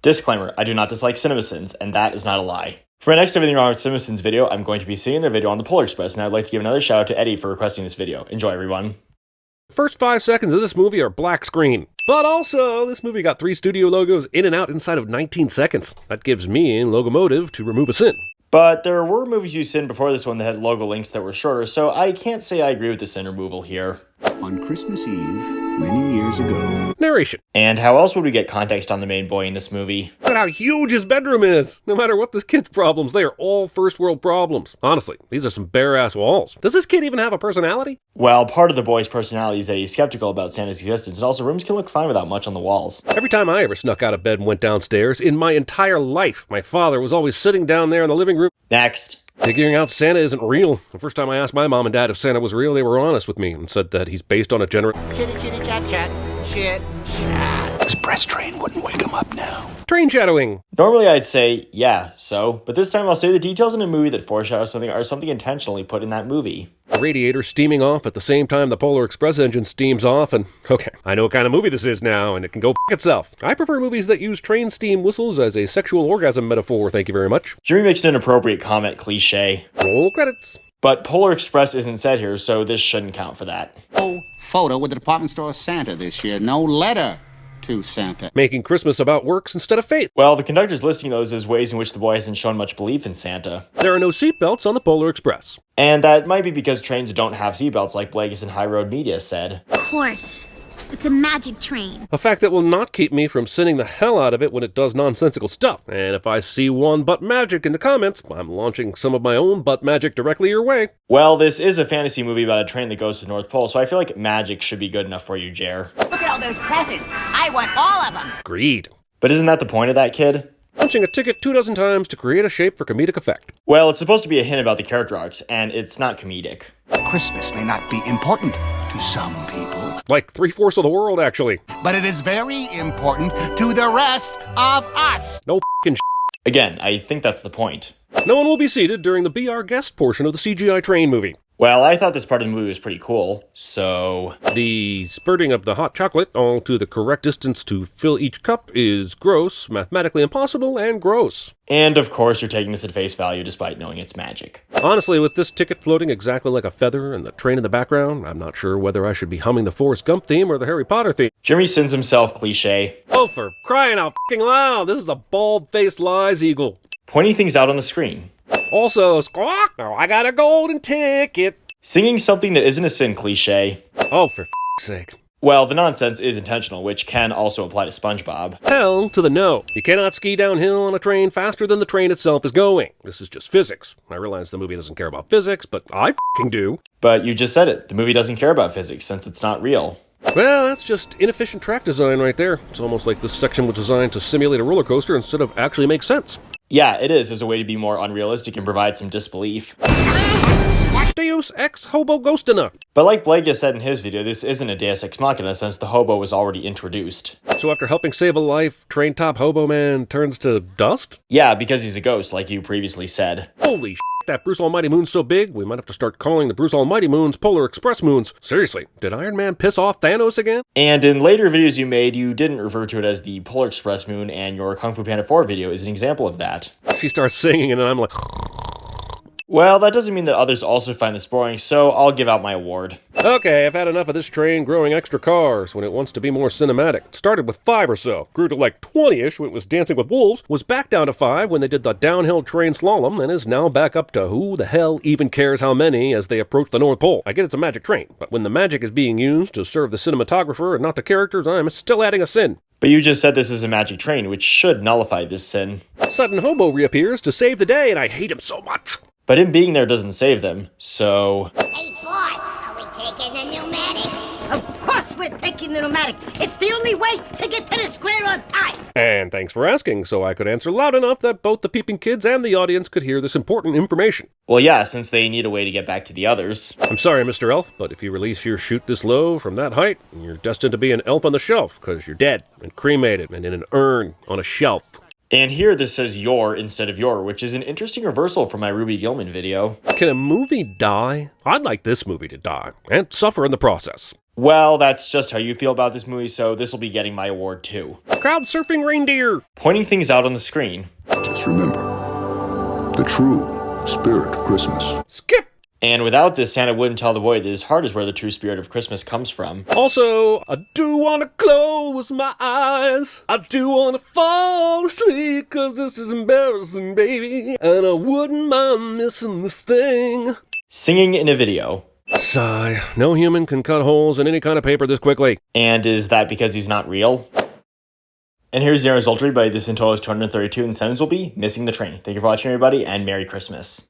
Disclaimer, I do not dislike CinemaSins, and that is not a lie. For my next Everything Wrong with CinemaSins video, I'm going to be seeing their video on the Polar Express, and I'd like to give another shout out to Eddie for requesting this video. Enjoy, everyone. The first 5 seconds of this movie are black screen. But also, this movie got 3 studio logos in and out inside of 19 seconds. That gives me locomotive to remove a sin. But there were movies you sin before this one that had logo links that were shorter, so I can't say I agree with the sin removal here. On Christmas Eve, many years ago. Narration. And how else would we get context on the main boy in this movie? Look at how huge his bedroom is. No matter what this kid's problems, they are all first world problems. Honestly, these are some bare-ass walls. Does this kid even have a personality? Well, part of the boy's personality is that he's skeptical about Santa's existence, and also rooms can look fine without much on the walls. Every time I ever snuck out of bed and went downstairs, in my entire life, my father was always sitting down there in the living room. Next. Figuring out Santa isn't real. The first time I asked my mom and dad if Santa was real, they were honest with me and said that he's based on a Chitty chitty chat chat. Shit chat. Express train wouldn't wake him up now. train shadowing. Normally I'd say, yeah, so, but this time I'll say the details in a movie that foreshadow something are something intentionally put in that movie. The radiator steaming off at the same time the Polar Express engine steams off, and okay, I know what kind of movie this is now, and it can go f*** itself. I prefer movies that use train steam whistles as a sexual orgasm metaphor, thank you very much. Jimmy makes an inappropriate comment cliche. Roll credits. But Polar Express isn't said here, so this shouldn't count for that. Oh, photo with the department store Santa this year. No letter to Santa. Making Christmas about works instead of faith. Well, the conductor's listing those as ways in which the boy hasn't shown much belief in Santa. There are no seatbelts on the Polar Express. And that might be because trains don't have seatbelts like Blagus and High Road Media said. Of course. It's a magic train. A fact that will not keep me from sinning the hell out of it when it does nonsensical stuff. And if I see one butt magic in the comments, I'm launching some of my own butt magic directly your way. Well, this is a fantasy movie about a train that goes to the North Pole, so I feel like magic should be good enough for you, Jer. Look at all those presents. I want all of them. Greed. But isn't that the point of that, kid? Punching a ticket 2 dozen times to create a shape for comedic effect. Well, it's supposed to be a hint about the character arcs, and it's not comedic. Christmas may not be important to some people, Like 3/4 of the world, actually. but it is very important to the rest of us. No f***ing Again, I think that's the point. No one will be seated during the Be Our Guest portion of the CGI train movie. Well, I thought this part of the movie was pretty cool, so... The spurting of the hot chocolate all to the correct distance to fill each cup is gross, mathematically impossible, and gross. And of course you're taking this at face value despite knowing it's magic. Honestly, with this ticket floating exactly like a feather and the train in the background, I'm not sure whether I should be humming the Forrest Gump theme or the Harry Potter theme. Jimmy sins himself cliche, Oh, for crying out f***ing loud, this is a bald-faced lies eagle. pointing things out on the screen. Also, squawk, oh, I got a golden ticket. Singing something that isn't a sin cliche. Oh, for f***'s sake. Well, the nonsense is intentional, which can also apply to SpongeBob. Hell to the no. You cannot ski downhill on a train faster than the train itself is going. This is just physics. I realize the movie doesn't care about physics, but I f***ing do. But you just said it, the movie doesn't care about physics since it's not real. Well, that's just inefficient track design right there. It's almost like this section was designed to simulate a roller coaster instead of actually make sense. Yeah, it is as a way to be more unrealistic and provide some disbelief. Deus ex hobo ghostina. But like Blake just said in his video, this isn't a Deus Ex Machina since the hobo was already introduced. So after helping save a life, train top hobo man turns to dust? Yeah, because he's a ghost, like you previously said. Holy shit, that Bruce Almighty moon's so big, we might have to start calling the Bruce Almighty moons Polar Express moons. Seriously, did Iron Man piss off Thanos again? And in later videos you made, you didn't refer to it as the Polar Express moon, and your Kung Fu Panda 4 video is an example of that. She starts singing and I'm like... Well, that doesn't mean that others also find this boring, so I'll give out my award. Okay, I've had enough of this train growing extra cars when it wants to be more cinematic. It started with 5 or so, grew to like 20-ish when it was Dancing with Wolves, was back down to 5 when they did the downhill train slalom, and is now back up to who the hell even cares how many as they approach the North Pole. I get it's a magic train, but when the magic is being used to serve the cinematographer and not the characters, I'm still adding a sin. But you just said this is a magic train, which should nullify this sin. Sudden Hobo reappears to save the day, and I hate him so much. But him being there doesn't save them, so... Hey, boss, are we taking the pneumatic? Of course we're taking the pneumatic. It's the only way to get to the square on time. And thanks for asking, so I could answer loud enough that both the peeping kids and the audience could hear this important information. Well, yeah, since they need a way to get back to the others. I'm sorry, Mr. Elf, but if you release your chute this low from that height, you're destined to be an elf on the shelf, because you're dead and cremated and in an urn on a shelf. And here this says your instead of your, which is an interesting reversal from my Ruby Gilman video. Can a movie die? I'd like this movie to die, and suffer in the process. Well, that's just how you feel about this movie, so this will be getting my award too. Crowd surfing reindeer. Pointing things out on the screen. Just remember, the true spirit of Christmas. Skip. And without this, Santa wouldn't tell the boy that his heart is where the true spirit of Christmas comes from. Also, I do want to close my eyes. I do want to fall asleep, cause this is embarrassing, baby. And I wouldn't mind missing this thing. Singing in a video. Sigh. No human can cut holes in any kind of paper this quickly. And is that because he's not real? And here's the result, everybody. This in total is 232, and sentence will be missing the train. Thank you for watching, everybody, and Merry Christmas.